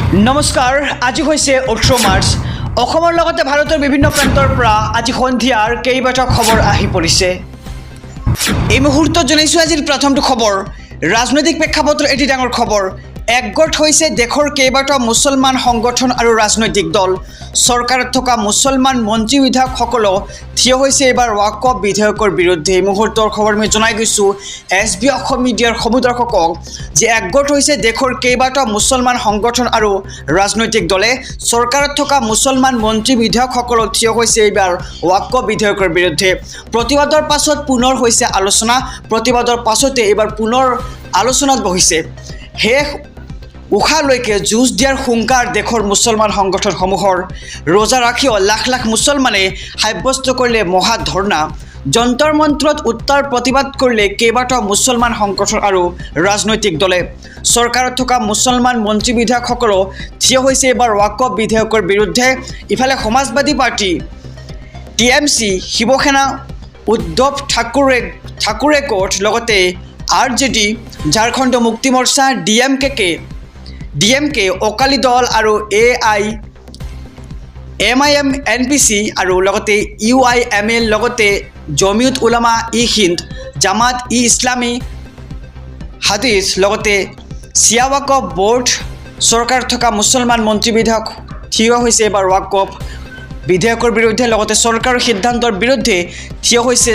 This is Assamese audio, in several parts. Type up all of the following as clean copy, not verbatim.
নমস্কাৰ, আজি হৈছে 18 মাৰ্চ। অসমৰ লগতে ভাৰতৰ বিভিন্ন প্ৰান্তৰ পৰা আজি সন্ধিয়াৰ কেইবাটাও খবৰ আহি পৰিছে। এই মুহূৰ্তত জনাইছোঁ আজিৰ প্ৰথমটো খবৰ। ৰাজনৈতিক প্ৰেক্ষাপটৰ এটি ডাঙৰ খবৰ। একগোট হৈছে দেশৰ কেইবাটাও মুছলমান সংগঠন আৰু ৰাজনৈতিক দল। চৰকাৰত থকা মুছলমান মন্ত্ৰী বিধায়কসকলো থিয় হৈছে এইবাৰ ৱাকফ বিধেয়কৰ বিৰুদ্ধে। এই মুহূৰ্তৰ খবৰ মই জনাই গৈছোঁ SB অসম মিডিয়াৰ সমূদৰ্শকক যে একগোট হৈছে দেশৰ কেইবাটাও মুছলমান সংগঠন আৰু ৰাজনৈতিক দলে। চৰকাৰত থকা মুছলমান মন্ত্ৰী বিধায়কসকলো থিয় হৈছে এইবাৰ ৱাকফ বিধেয়কৰ বিৰুদ্ধে। প্ৰতিবাদৰ পাছত পুনৰ হৈছে আলোচনা। প্ৰতিবাদৰ পাছতে এইবাৰ পুনৰ আলোচনাত বহিছে। শেষ উশাহলৈকে যুঁজ দিয়াৰ হুংকাৰ দেশৰ মুছলমান সংগঠনসমূহৰ। ৰোজা ৰাখিও লাখ লাখ মুছলমানে সাব্যস্ত কৰিলে মহা ধৰ্ণা। যন্তৰ মন্ত্ৰত উত্তৰ প্ৰতিবাদ কৰিলে কেইবাটাও মুছলমান সংগঠন আৰু ৰাজনৈতিক দলে। চৰকাৰত থকা মুছলমান মন্ত্ৰী বিধায়কসকলো থিয় হৈছে এইবাৰ ৱাকফ বিধেয়কৰ বিৰুদ্ধে। ইফালে সমাজবাদী পাৰ্টি TMC, শিৱসেনা, উদ্ধৱ ঠাকুৰে কোট, লগতে RJD, ঝাৰখণ্ড মুক্তি মৰ্চা, DMK, অকালি দল আৰু MIM, NPC আৰু লগতে UIML, লগতে জমিয়ত উলামা হিন্দ, জামাত ইছলামী হাদিছ, লগতে চিয়া ৱাকফ বোৰ্ড। চৰকাৰত থকা মুছলমান মন্ত্ৰী বিধায়ক থিয় হৈছে এইবাৰ ৱাকফ বিধেয়কৰ বিৰুদ্ধে। লগতে চৰকাৰৰ সিদ্ধান্তৰ বিৰুদ্ধে থিয় হৈছে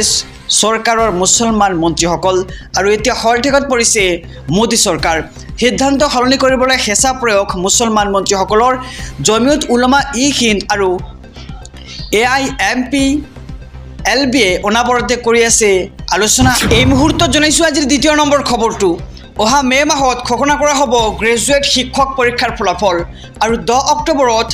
চৰকাৰৰ মুছলমান মন্ত্ৰীসকল। আৰু এতিয়া হৰঠেকত পৰিছে মোদী চৰকাৰ। সিদ্ধান্ত সলনি কৰিবলৈ হেঁচা প্ৰয়োগ মুছলমান মন্ত্ৰীসকলৰ। জমিয়ত উলামা হিন্দ আৰু AIMPLBয়ে অনাবৰতে কৰি আছে আলোচনা। এই মুহূৰ্তত জনাইছোঁ আজিৰ দ্বিতীয় নম্বৰ খবৰটো। অহা মে' মাহত ঘোষণা কৰা হ'ব গ্ৰেজুৱেট শিক্ষক পৰীক্ষাৰ ফলাফল আৰু 10 অক্টোবৰত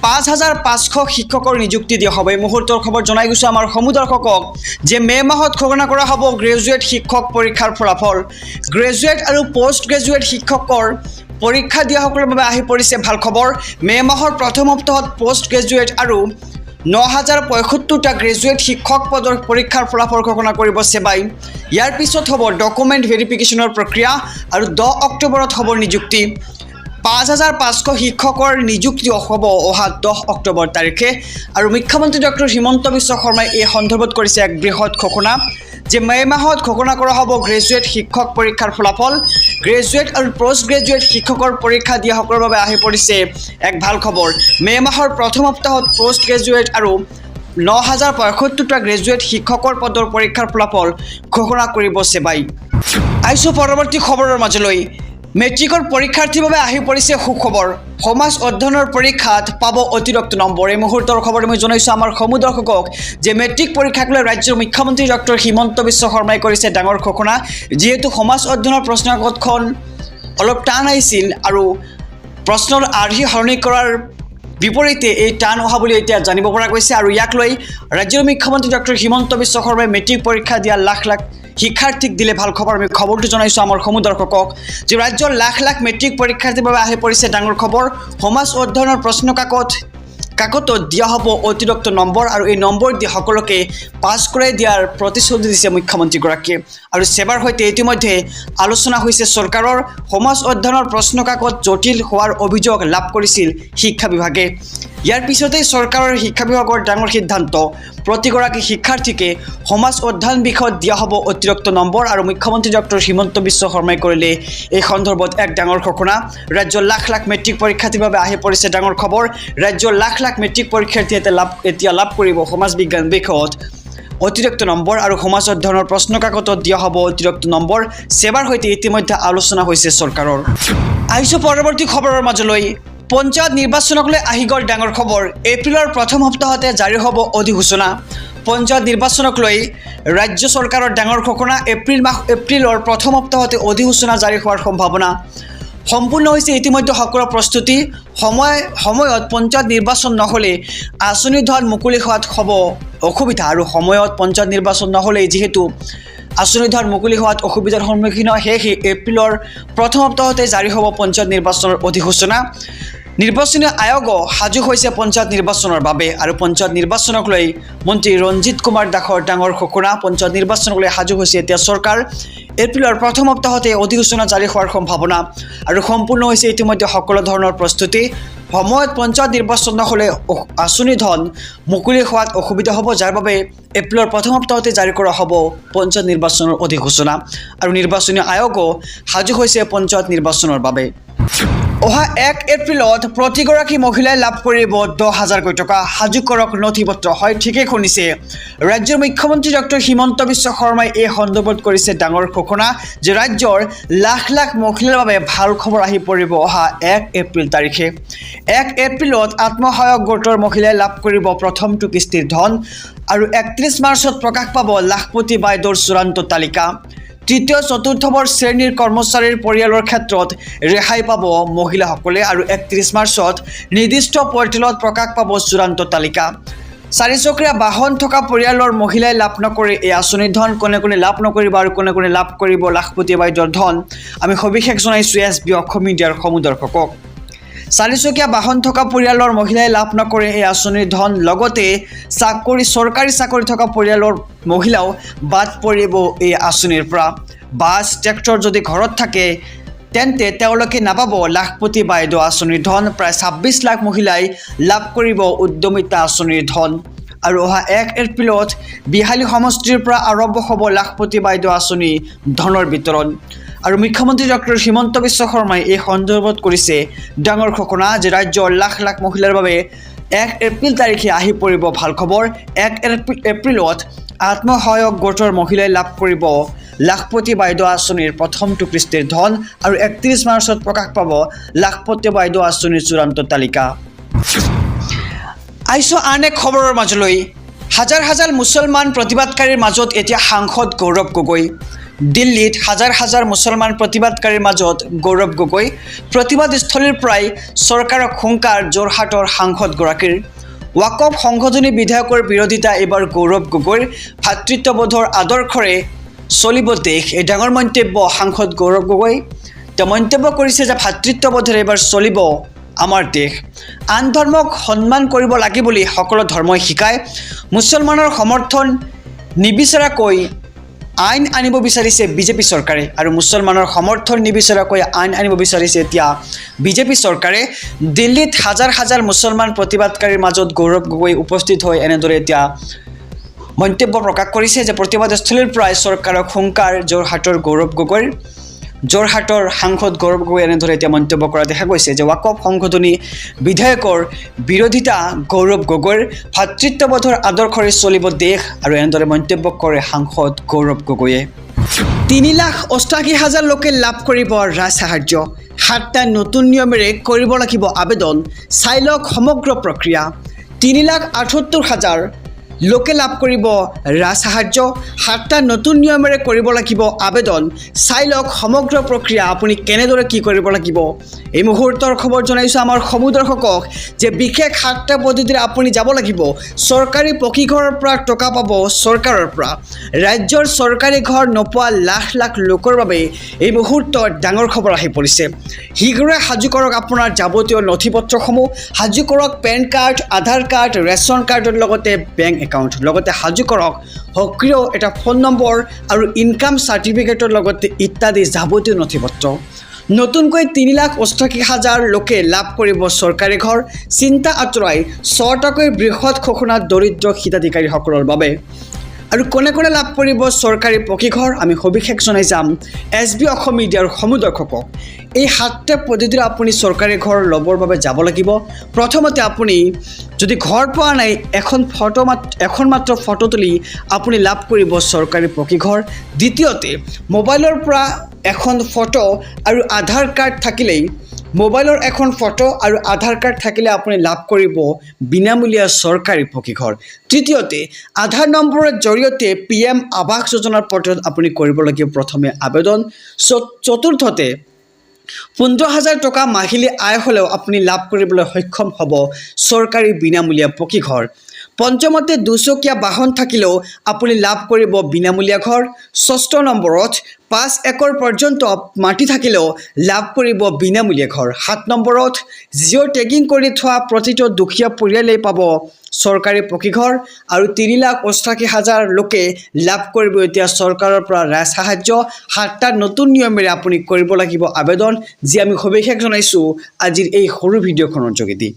5,500 শিক্ষকৰ নিযুক্তি দিয়া হ'ব। এই মুহূৰ্তৰ খবৰ জনাই গৈছোঁ আমাৰ সমূদৰ্শকক যে মে' মাহত ঘোষণা কৰা হ'ব গ্ৰেজুৱেট শিক্ষক পৰীক্ষাৰ ফলাফল। গ্ৰেজুৱেট আৰু পষ্ট গ্ৰেজুৱেট শিক্ষকৰ পৰীক্ষা দিয়াসকলৰ বাবে আহি পৰিছে ভাল খবৰ। মে' মাহৰ প্ৰথম সপ্তাহত পষ্ট গ্ৰেজুৱেট আৰু 9,075টা গ্ৰেজুৱেট শিক্ষক পদৰ পৰীক্ষাৰ ফলাফল ঘোষণা কৰিব ছেবাই। ইয়াৰ পিছত হ'ব ডকুমেণ্ট ভেৰিফিকেশ্যনৰ প্ৰক্ৰিয়া আৰু 10 অক্টোবৰত হ'ব নিযুক্তি। 5,500 শিক্ষকৰ নিযুক্তি হ'ব অহা 10 অক্টোবৰ তাৰিখে। আৰু মুখ্যমন্ত্ৰী ডক্টৰ হিমন্ত বিশ্ব শৰ্মাই এই সন্দৰ্ভত কৰিছে এক বৃহৎ ঘোষণা যে মে' মাহত ঘোষণা কৰা হ'ব গ্ৰেজুৱেট শিক্ষক পৰীক্ষাৰ ফলাফল। গ্ৰেজুৱেট আৰু পষ্ট গ্ৰেজুৱেট শিক্ষকৰ পৰীক্ষা দিয়াসকলৰ বাবে আহি পৰিছে এক ভাল খবৰ। মে' মাহৰ প্ৰথম সপ্তাহত পষ্ট গ্ৰেজুৱেট আৰু 9,075টা গ্ৰেজুৱেট শিক্ষকৰ পদৰ পৰীক্ষাৰ ফলাফল ঘোষণা কৰিব ছেবাই। আহিছোঁ পৰৱৰ্তী খবৰৰ মাজলৈ। মেট্ৰিকৰ পৰীক্ষাৰ্থীৰ বাবে আহি পৰিছে সুখবৰ। সমাজ অধ্যয়নৰ পৰীক্ষাত পাব অতিৰিক্ত নম্বৰ। এই মুহূৰ্তৰ খবৰ মই জনাইছোঁ আমাৰ সমূদৰ্শকক যে মেট্ৰিক পৰীক্ষাক লৈ ৰাজ্যৰ মুখ্যমন্ত্ৰী ডক্টৰ হিমন্ত বিশ্ব শৰ্মাই কৰিছে ডাঙৰ ঘোষণা। যিহেতু সমাজ অধ্যয়নৰ প্ৰশ্নকাকতখন অলপ টান আহিছিল আৰু প্ৰশ্নৰ আৰ্হি সলনি কৰাৰ বিপৰীতে এই টান অহা বুলি এতিয়া জানিব পৰা গৈছে। আৰু ইয়াক লৈ ৰাজ্যৰ মুখ্যমন্ত্ৰী ডক্টৰ হিমন্ত বিশ্ব শৰ্মাই মেট্ৰিক পৰীক্ষা দিয়া লাখ লাখ শিক্ষাৰ্থীক দিলে ভাল খবৰ। আমি খবৰটো জনাইছোঁ আমাৰ সমূদৰ্শকক যে ৰাজ্যৰ লাখ লাখ মেট্ৰিক পৰীক্ষাৰ্থীৰ বাবে আহি পৰিছে ডাঙৰ খবৰ। সমাজ অধ্যয়নৰ প্ৰশ্নকাকতত দিয়া হ'ব অতিৰিক্ত নম্বৰ আৰু এই নম্বৰ দি সকলোকে পাছ কৰাই দিয়াৰ প্ৰতিশ্ৰুতি দিছে মুখ্যমন্ত্ৰীগৰাকীয়ে। আৰু ছেবাৰ সৈতে ইতিমধ্যে আলোচনা হৈছে চৰকাৰৰ। সমাজ অধ্যয়নৰ প্ৰশ্নকাকত জটিল হোৱাৰ অভিযোগ লাভ কৰিছিল শিক্ষা বিভাগে। ইয়াৰ পিছতেই চৰকাৰৰ শিক্ষা বিভাগৰ ডাঙৰ সিদ্ধান্ত। প্ৰতিগৰাকী শিক্ষাৰ্থীকে সমাজ অধ্যয়ন বিষয়ত দিয়া হ'ব অতিৰিক্ত নম্বৰ। আৰু মুখ্যমন্ত্ৰী ডক্টৰ হিমন্ত বিশ্ব শৰ্মাই কৰিলে এই সন্দৰ্ভত এক ডাঙৰ ঘোষণা। ৰাজ্যৰ লাখ লাখ মেট্ৰিক পৰীক্ষাৰ্থীৰ বাবে আহি পৰিছে ডাঙৰ খবৰ। ৰাজ্যৰ লাখ লাখ মেট্ৰিক পৰীক্ষাৰ্থীয়ে এতিয়া লাভ কৰিব সমাজ বিজ্ঞান বিষয়ত অতিৰিক্ত নম্বৰ আৰু সমাজ অধ্যয়নৰ প্ৰশ্নকাকতত দিয়া হ'ব অতিৰিক্ত নম্বৰ। ছেবাৰ সৈতে ইতিমধ্যে আলোচনা হৈছে চৰকাৰৰ। আহিছোঁ পৰৱৰ্তী খবৰৰ মাজলৈ। পঞ্চায়ত নিৰ্বাচনক লৈ আহি গ'ল ডাঙৰ খবৰ। এপ্ৰিলৰ প্ৰথম সপ্তাহতে জাৰি হ'ব অধিসূচনা। পঞ্চায়ত নিৰ্বাচনক লৈ ৰাজ্য চৰকাৰৰ ডাঙৰ ঘোষণা। এপ্ৰিলৰ প্ৰথম সপ্তাহতে অধিসূচনা জাৰি হোৱাৰ সম্ভাৱনা। সম্পূৰ্ণ হৈছে ইতিমধ্যে সকলো প্ৰস্তুতি। সময়ত পঞ্চায়ত নিৰ্বাচন নহ'লে আঁচনি ধন মুকলি হোৱাত হ'ব অসুবিধা। আৰু সময়ত পঞ্চায়ত নিৰ্বাচন নহ'লে যিহেতু আঁচনি ধন মুকলি হোৱাত অসুবিধাৰ সন্মুখীন হয়, সেয়েহে এপ্ৰিলৰ প্ৰথম সপ্তাহতে জাৰি হ'ব পঞ্চায়ত নিৰ্বাচনৰ অধিসূচনা। নিৰ্বাচনী আয়োগ সাজু হৈছে পঞ্চায়ত নিৰ্বাচনৰ বাবে আৰু পঞ্চায়ত নিৰ্বাচনক লৈ মন্ত্ৰী ৰঞ্জিত কুমাৰ দাসৰ ডাঙৰ ঘোষণা পঞ্চায়ত নিৰ্বাচনক লৈ সাজু হৈছে এতিয়া চৰকাৰ এপ্ৰিলৰ প্ৰথম সপ্তাহতে অধিসূচনা জাৰি হোৱাৰ সম্ভাৱনা আৰু সম্পূৰ্ণ হৈছে ইতিমধ্যে সকলো ধৰণৰ প্ৰস্তুতি সময়ত পঞ্চায়ত নিৰ্বাচন নহ'লে আঁচনি ধন মুকলি হোৱাত অসুবিধা হ'ব যাৰ বাবে এপ্ৰিলৰ প্ৰথম সপ্তাহতে জাৰি কৰা হ'ব পঞ্চায়ত নিৰ্বাচনৰ অধিসূচনা আৰু নিৰ্বাচনী আয়োগো সাজু হৈছে পঞ্চায়ত নিৰ্বাচনৰ বাবে অহা 1 এপ্ৰিলত প্ৰতিগৰাকী মহিলাই লাভ কৰিব 10,000 টকা সাজু কৰক নথিপত্ৰ হয় ঠিকেই শুনিছে ৰাজ্যৰ মুখ্যমন্ত্ৰী ডক্টৰ হিমন্ত বিশ্ব শৰ্মাই এই সন্দৰ্ভত কৰিছে ডাঙৰ ঘোষণা যে ৰাজ্যৰ লাখ লাখ মহিলাৰ বাবে ভাল খবৰ আহি পৰিব অহা 1 এপ্ৰিল তাৰিখে 1 এপ্ৰিলত আত্মসহায়ক গোটৰ মহিলাই লাভ কৰিব প্ৰথমটো কিস্তিৰ ধন আৰু 31 মাৰ্চত প্ৰকাশ পাব লাখপতি বাইদেউৰ চূড়ান্ত তালিকা তৃতীয় চতুৰ্থবৰ শ্ৰেণীৰ কৰ্মচাৰীৰ পৰিয়ালৰ ক্ষেত্ৰত ৰেহাই পাব মহিলাসকলে আৰু 31 মাৰ্চত নিৰ্দিষ্ট পৰ্টেলত প্ৰকাশ পাব চূড়ান্ত তালিকা চাৰিচকীয়া বাহন থকা পৰিয়ালৰ মহিলাই লাভ নকৰে এই আঁচনিৰ ধন কোনে কোনে লাভ নকৰিব আৰু কোনে কোনে লাভ কৰিব লাখপতি বাইদেউৰ ধন আমি সবিশেষ জনাইছোঁ এছবি অসম মিডিয়াৰ সমুদৰ্শকক চাৰিচকীয়া বাহন থকা পৰিয়ালৰ মহিলাই লাভ নকৰে এই আঁচনিৰ ধন লগতে চৰকাৰী চাকৰি থকা পৰিয়ালৰ মহিলাও বাদ পৰিব এই আঁচনিৰ পৰা বাছ ট্ৰেক্টৰ যদি ঘৰত থাকে তেন্তে তেওঁলোকে নাপাব লাখপতি বাইদেউ আঁচনিৰ ধন প্ৰায় 26 লাখ মহিলাই লাভ কৰিব উদ্যমিতা আঁচনিৰ ধন আৰু অহা 1 এপ্ৰিলত বিহালী সমষ্টিৰ পৰা আৰম্ভ হ'ব লাখপতি বাইদেউ আঁচনি ধনৰ বিতৰণ আৰু মুখ্যমন্ত্ৰী ডক্টৰ হিমন্ত বিশ্ব শৰ্মাই এই সন্দৰ্ভত কৰিছে ডাঙৰ ঘোষণা যে ৰাজ্যৰ লাখ লাখ মহিলাৰ বাবে 1 এপ্ৰিল তাৰিখে আহি পৰিব ভাল খবৰ 1 এপ্ৰিলত আত্মসহায়ক গোটৰ মহিলাই লাভ কৰিব লাখপতি বাইদেউ আঁচনিৰ প্ৰথমটো কিস্তিৰ ধন আৰু 31 মাৰ্চত প্ৰকাশ পাব লাখপতি বাইদেউ আঁচনিৰ চূড়ান্ত তালিকা আইছো আন এক খবৰৰ মাজলৈ হাজাৰ হাজাৰ মুছলমান প্ৰতিবাদকাৰীৰ মাজত এতিয়া সাংসদ গৌৰৱ গগৈ দিল্লীত হাজাৰ হাজাৰ মুছলমান প্ৰতিবাদকাৰীৰ মাজত গৌৰৱ গগৈ প্ৰতিবাদস্থলীৰ পৰাই চৰকাৰক হুংকাৰ যোৰহাটৰ সাংসদগৰাকীৰ ৱাকফ সংশোধনী বিধেয়কৰ বিৰোধিতা এইবাৰ গৌৰৱ গগৈৰ ভাতৃত্ববোধৰ আদৰ্শৰে চলিব দেশ এই ডাঙৰ মন্তব্য সাংসদ গৌৰৱ গগৈ তেওঁ মন্তব্য কৰিছে যে ভাতৃত্ববোধেৰে এইবাৰ চলিব আমাৰ দেশ আন ধৰ্মক সন্মান কৰিব লাগে বুলি সকলো ধৰ্মই শিকায় মুছলমানৰ সমৰ্থন নিবিচাৰাকৈ আইন আনিব বিচাৰিছে বিজেপি চৰকাৰে আৰু মুছলমানৰ সমৰ্থন নিবিচাৰাকৈ আইন আনিব বিচাৰিছে এতিয়া বিজেপি চৰকাৰে দিল্লীত হাজাৰ হাজাৰ মুছলমান প্ৰতিবাদকাৰীৰ মাজত গৌৰৱ গগৈ উপস্থিত হৈ এনেদৰে এতিয়া মন্তব্য প্ৰকাশ কৰিছে যে প্ৰতিবাদস্থলীৰ পৰাই চৰকাৰক হুংকাৰ যোৰহাটৰ গৌৰৱ গগৈৰ যোৰহাটৰ সাংসদ গৌৰৱ গগৈ এনেদৰে এতিয়া মন্তব্য কৰা দেখা গৈছে যে ৱাকফ সংশোধনী বিধেয়কৰ বিৰোধিতা গৌৰৱ গগৈৰ ভাতৃত্ববোধৰ আদৰ্শৰে চলিব দেশ আৰু এনেদৰে মন্তব্য কৰে সাংসদ গৌৰৱ গগৈয়ে 3,88,000 লোকে লাভ কৰিব ৰাজ সাহায্য 7টা নতুন নিয়মেৰে কৰিব লাগিব আবেদন চাই লওক সমগ্ৰ প্ৰক্ৰিয়া 3,78,000 লোকে লাভ কৰিব ৰাজ সাহায্য 7টা নতুন নিয়মেৰে কৰিব লাগিব আবেদন চাই লওক সমগ্ৰ প্ৰক্ৰিয়া আপুনি কেনেদৰে কি কৰিব লাগিব এই মুহূৰ্তৰ খবৰ জনাইছোঁ আমাৰ সমুদৰ্শকক যে বিশেষ 7টা পদ্ধতিৰে আপুনি যাব লাগিব চৰকাৰী পকী ঘৰৰ পৰা টকা পাব চৰকাৰৰ পৰা ৰাজ্যৰ চৰকাৰী ঘৰ নোপোৱা লাখ লাখ লোকৰ বাবে এই মুহূৰ্তত ডাঙৰ খবৰ আহি পৰিছে শীঘ্ৰে সাজু কৰক আপোনাৰ যাৱতীয় নথিপত্ৰসমূহ সাজু কৰক পেন কাৰ্ড আধাৰ কাৰ্ড ৰেচন কাৰ্ডৰ লগতে বেংক একাউণ্ট লগতে সাজু কৰক সক্ৰিয় এটা ফোন নম্বৰ আৰু ইনকাম চাৰ্টিফিকেটৰ লগতে ইত্যাদি যাৱতীয় নথিপত্ৰ নতুনকৈ 3,88,000 লোকে লাভ কৰিব চৰকাৰী ঘৰ চিন্তা আঁতৰাই 6টাকৈ বৃহৎ ঘোষণা দৰিদ্ৰ হিতাধিকাৰীসকলৰ বাবে আৰু কোনে কোনে লাভ কৰিব চৰকাৰী পকী ঘৰ আমি সবিশেষ জনাই যাম এছবি অসম মিডিয়াৰ সমুদৰ্শকক এই 7টা পদ্ধতিৰে আপুনি চৰকাৰী ঘৰ ল'বৰ বাবে যাব লাগিব প্ৰথমতে আপুনি যদি ঘৰ পোৱা নাই এখন মাত্ৰ ফটো তুলি আপুনি লাভ কৰিব চৰকাৰী পকী ঘৰ দ্বিতীয়তে মোবাইলৰ পৰা এখন ফটো আৰু আধাৰ কাৰ্ড থাকিলেই মোবাইলৰ এখন ফটো আৰু আধাৰ কাৰ্ড থাকিলে আপুনি লাভ কৰিব বিনামূলীয়া চৰকাৰী পকী ঘৰ তৃতীয়তে আধাৰ নম্বৰৰ জৰিয়তে PM আৱাস যোজনাৰ পৰ্টেলত আপুনি কৰিব লাগিব প্ৰথমে আবেদন চতুৰ্থতে 15,000 টকা মাহিলী আয় হ'লেও আপুনি লাভ কৰিবলৈ সক্ষম হ'ব চৰকাৰী বিনামূলীয়া পকী ঘৰ পঞ্চমতে দুচকীয়া বাহন থাকিলেও আপুনি লাভ কৰিব বিনামূলীয়া ঘৰ। ষষ্ঠ নম্বৰত 5 একৰ পৰ্যন্ত মাটি থাকিলেও লাভ কৰিব বিনামূলীয়া ঘৰ। 7 নম্বৰত জিঅ' টেগিং কৰি থোৱা প্ৰতিটো দুখীয়া পৰিয়ালেই পাব চৰকাৰী পকী ঘৰ। আৰু 3,88,000 লোকে লাভ কৰিব এতিয়া চৰকাৰৰ পৰা ৰাজ সাহায্য। 7টা নতুন নিয়মেৰে আপুনি কৰিব লাগিব আবেদন, যি আমি সবিশেষ জনাইছোঁ আজিৰ এই সৰু ভিডিঅ'খনৰ যোগেদি।